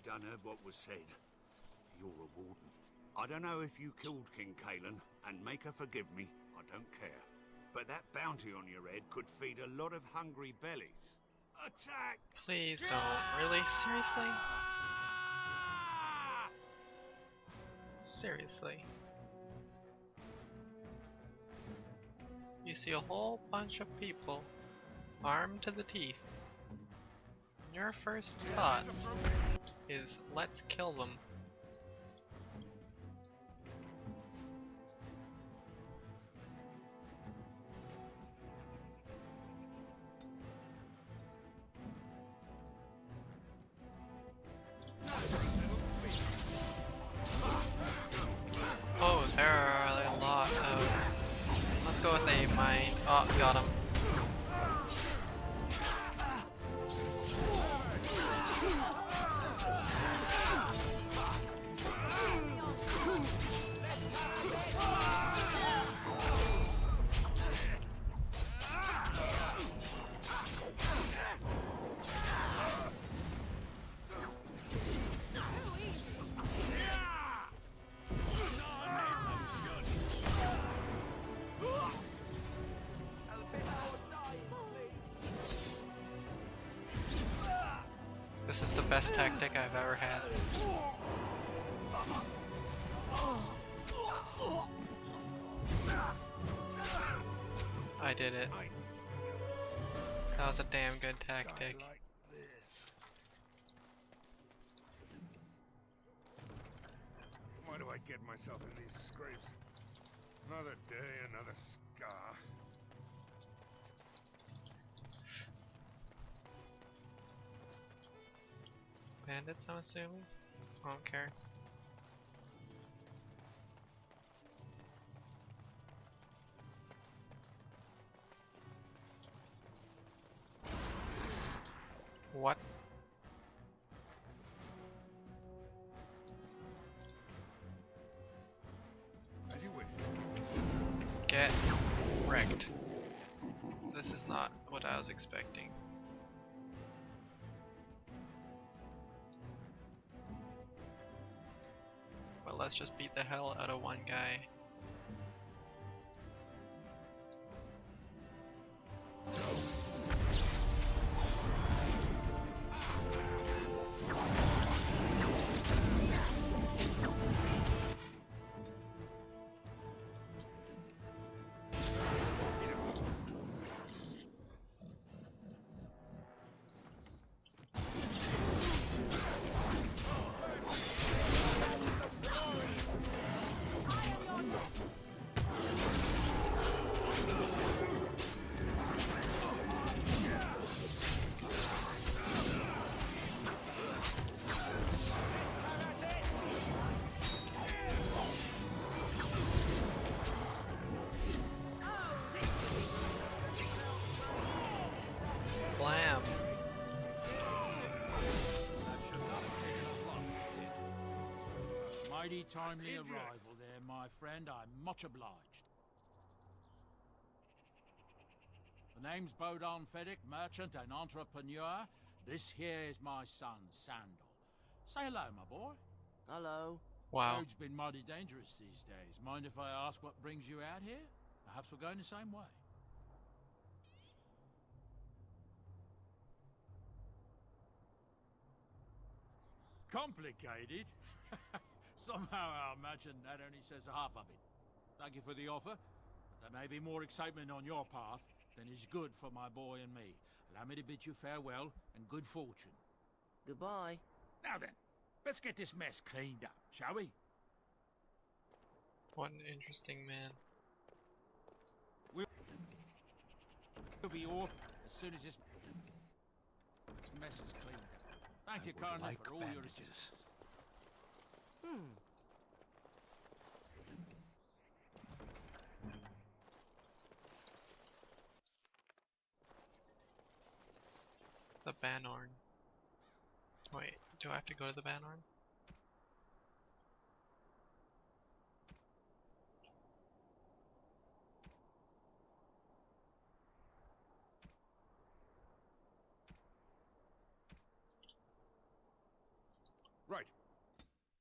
done heard what was said. You're a warden. I don't know if you killed King Cailan, and make her forgive me, I don't care. But that bounty on your head could feed a lot of hungry bellies. Attack! Please don't. Really? Seriously? Seriously. You see a whole bunch of people armed to the teeth. And your first thought is, let's kill them. Oh, there are a lot of... Let's go with a mine. Oh, got him. This is the best tactic I've ever had. I did it. That was a damn good tactic. Why do I get myself in these scrapes? Another day, another scar. Bandits, I'm assuming? I don't care. What? As you wish. Get wrecked. This is not what I was expecting. But let's just beat the hell out of one guy. Blam! Mighty timely arrival there, my friend. I'm much obliged. The name's Bodon Feddick, merchant and entrepreneur. This here is my son, Sandal. Say hello, my boy. Hello. Wow. Road's been mighty dangerous these days. Mind if I ask what brings you out here? Perhaps we're going the same way. Complicated? Somehow I imagine that only says half of it. Thank you for the offer, but there may be more excitement on your path than is good for my boy and me. Allow me to bid you farewell and good fortune. Goodbye. Now then, let's get this mess cleaned up, shall we? What an interesting man. We'll be off as soon as this mess is cleaned up. Thank you, Colonel, like for all your bandages. assistance. The Banorn. Wait, do I have to go to the Banorn?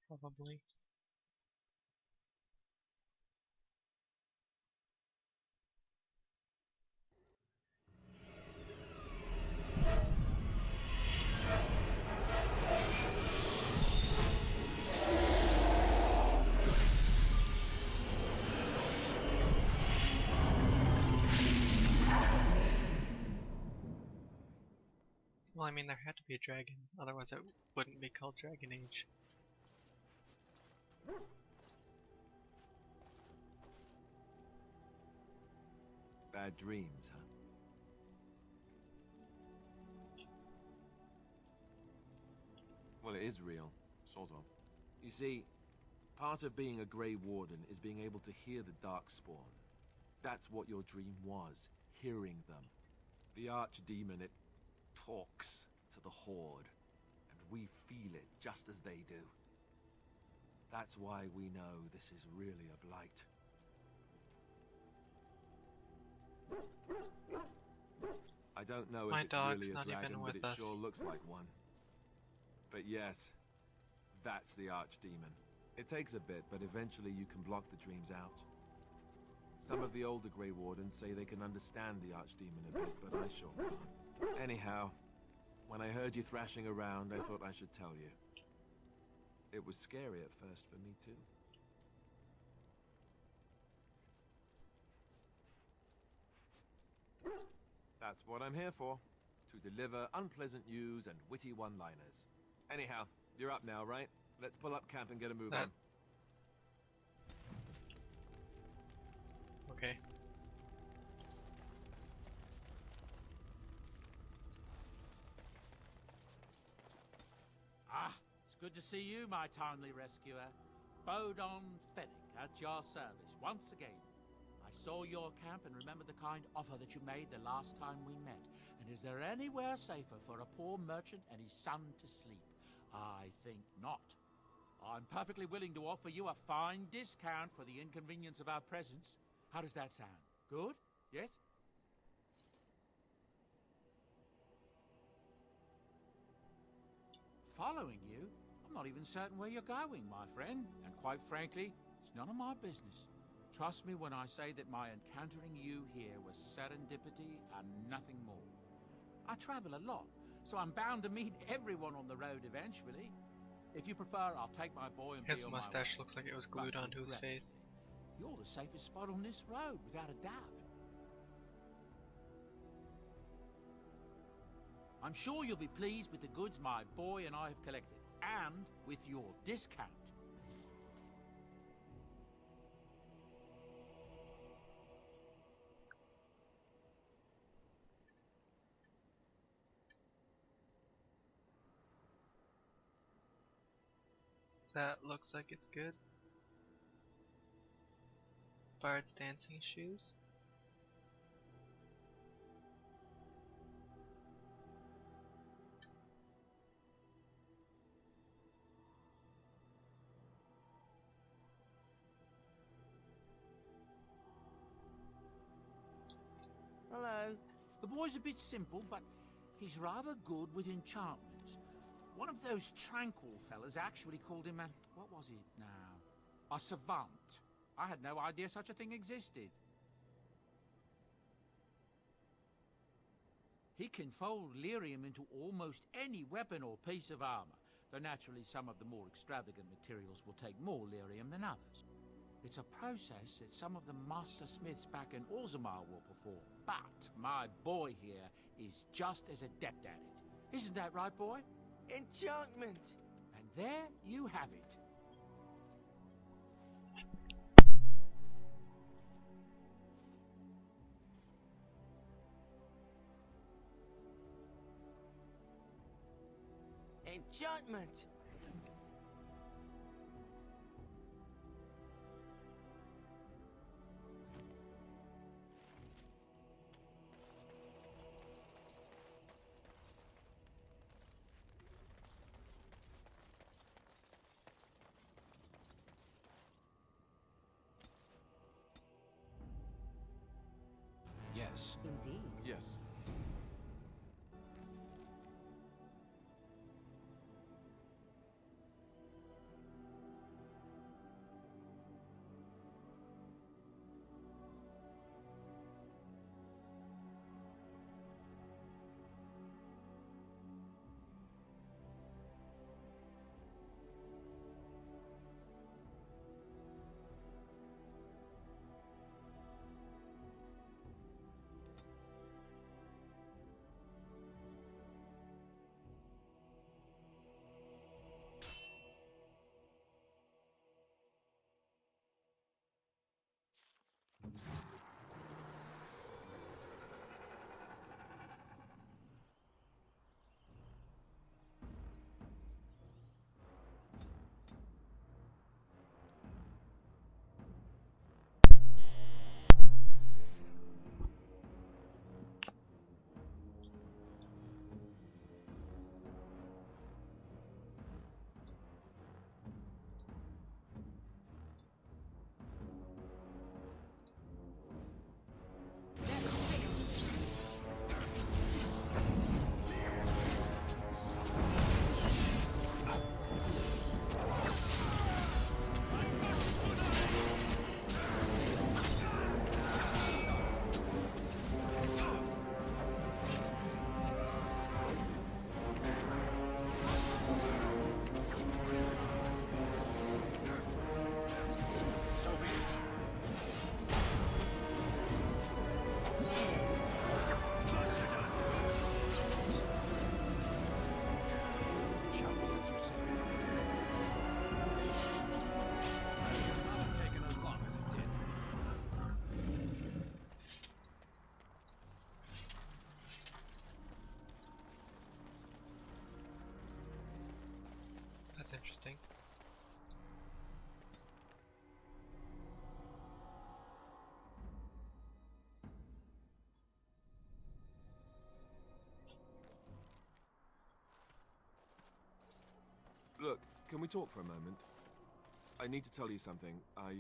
probably. Well, I mean, there had to be a dragon, otherwise it wouldn't be called Dragon Age. Bad dreams, huh? Well, it is real, sort of. You see, part of being a Grey Warden is being able to hear the Darkspawn. That's what your dream was, hearing them. The Archdemon, it talks to the Horde, and we feel it just as they do. That's why we know this is really a blight. I don't know if My it's dog's really a not even dragon, but with it us. sure looks like one. But yes, that's the Archdemon. It takes a bit, but eventually you can block the dreams out. Some of the older Grey Wardens say they can understand the Archdemon a bit, but I sure can't. Anyhow, when I heard you thrashing around, I thought I should tell you. It was scary at first for me too. That's what I'm here for. To deliver unpleasant news and witty one-liners. Anyhow, you're up now, right? Let's pull up camp and get a move on. Okay. Ah, it's good to see you, my timely rescuer. Bodon Fennec at your service once again. I saw your camp and remember the kind offer that you made the last time we met. And is there anywhere safer for a poor merchant and his son to sleep? I think not. I'm perfectly willing to offer you a fine discount for the inconvenience of our presence. How does that sound? Good? Yes? Following you? I'm not even certain where you're going, my friend. And quite frankly, it's none of my business. Trust me when I say that my encountering you here was serendipity and nothing more. I travel a lot, so I'm bound to meet everyone on the road eventually. If you prefer, I'll take my boy and His be on my mustache way. looks like it was glued But onto his regret, face. You're the safest spot on this road, without a doubt. I'm sure you'll be pleased with the goods my boy and I have collected, and with your discount. That looks like it's good. Bard's dancing shoes. Hello. The boy's a bit simple, but he's rather good with enchantments. One of those tranquil fellas actually called him a... what was it now? A savant. I had no idea such a thing existed. He can fold lyrium into almost any weapon or piece of armor, though naturally some of the more extravagant materials will take more lyrium than others. It's a process that some of the master smiths back in Orzammar will perform, but my boy here is just as adept at it. Isn't that right, boy? Enchantment! And there you have it. Enchantment! Yes. Indeed. Yes. interesting. Look, can we talk for a moment? I need to tell you something. I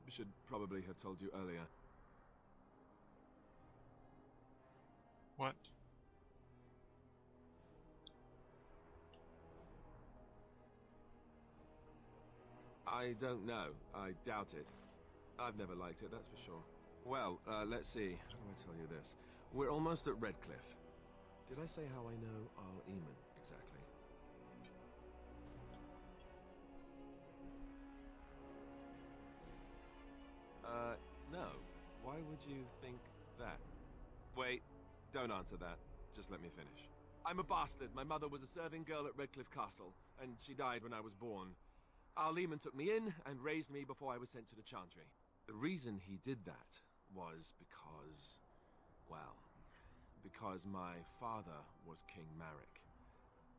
should probably have told you earlier. What? I don't know. I doubt it. I've never liked it, that's for sure. Well, let's see. How do I tell you this? We're almost at Redcliffe. Did I say how I know Arl Eamon exactly? No. Why would you think that? Wait, don't answer that. Just let me finish. I'm a bastard. My mother was a serving girl at Redcliffe Castle, and she died when I was born. Arl Eamon took me in and raised me before I was sent to the Chantry. The reason he did that was because, well, because my father was King Marek,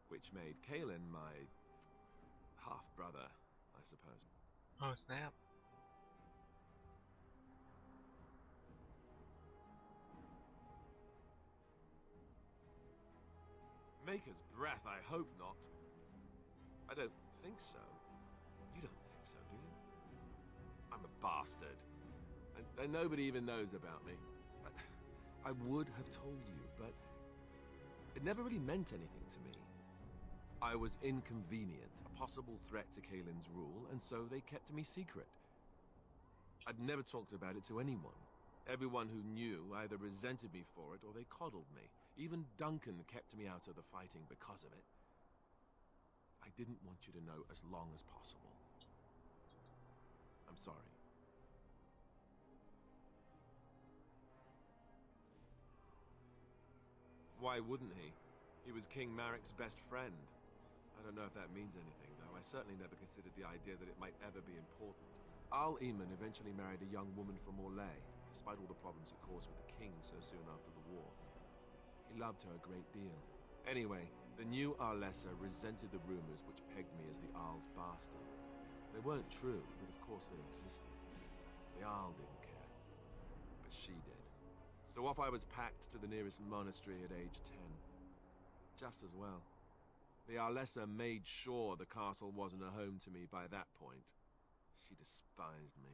which made Kaelin my half-brother, I suppose. Oh snap. Maker's breath, I hope not. I don't think so. You don't think so, do you? I'm a bastard. And nobody even knows about me. I would have told you, but it never really meant anything to me. I was inconvenient, a possible threat to Kaelin's rule, and so they kept me secret. I'd never talked about it to anyone. Everyone who knew either resented me for it or they coddled me. Even Duncan kept me out of the fighting because of it. I didn't want you to know as long as possible. I'm sorry. Why wouldn't he? He was King Marek's best friend. I don't know if that means anything, though. I certainly never considered the idea that it might ever be important. Arl Eamon eventually married a young woman from Orlais, despite all the problems it caused with the king so soon after the war. He loved her a great deal. Anyway, the new Arlessa resented the rumors which pegged me as the Arl's bastard. They weren't true, but of course they existed. The Arl didn't care, but she did. So off I was packed to the nearest monastery at age 10. Just as well. The Arlessa made sure the castle wasn't a home to me by that point. She despised me.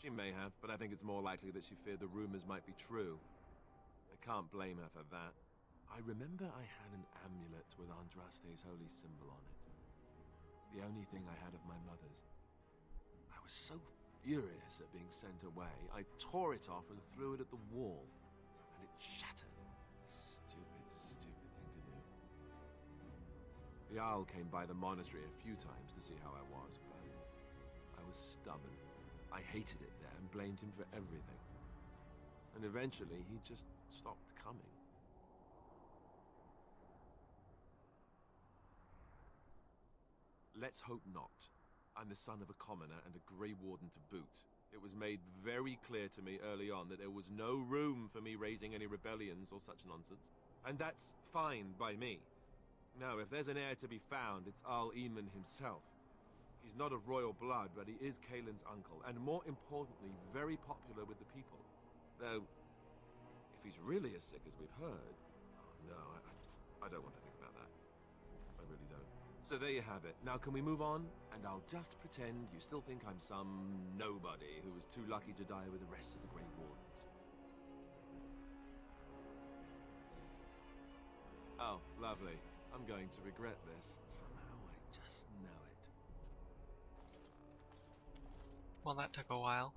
She may have, but I think it's more likely that she feared the rumors might be true. I can't blame her for that. I remember I had an amulet with Andraste's holy symbol on it. The only thing I had of my mother's. I was so furious at being sent away, I tore it off and threw it at the wall, and it shattered. Stupid thing to do. The Arl came by the monastery a few times to see how I was, but I was stubborn. I hated it there and blamed him for everything. And eventually, he just stopped coming. Let's hope not. I'm the son of a commoner and a Grey Warden to boot. It was made very clear to me early on that there was no room for me raising any rebellions or such nonsense. And that's fine by me. Now, if there's an heir to be found, it's Arl Eamon himself. He's not of royal blood, but he is Kaelin's uncle, and more importantly, very popular with the people. Though, if he's really as sick as we've heard... Oh no, I don't want to think about that. I really don't. So there you have it. Now can we move on? And I'll just pretend you still think I'm some nobody who was too lucky to die with the rest of the Grey Wardens. Oh, lovely. I'm going to regret this. Somehow I just know it. Well, that took a while.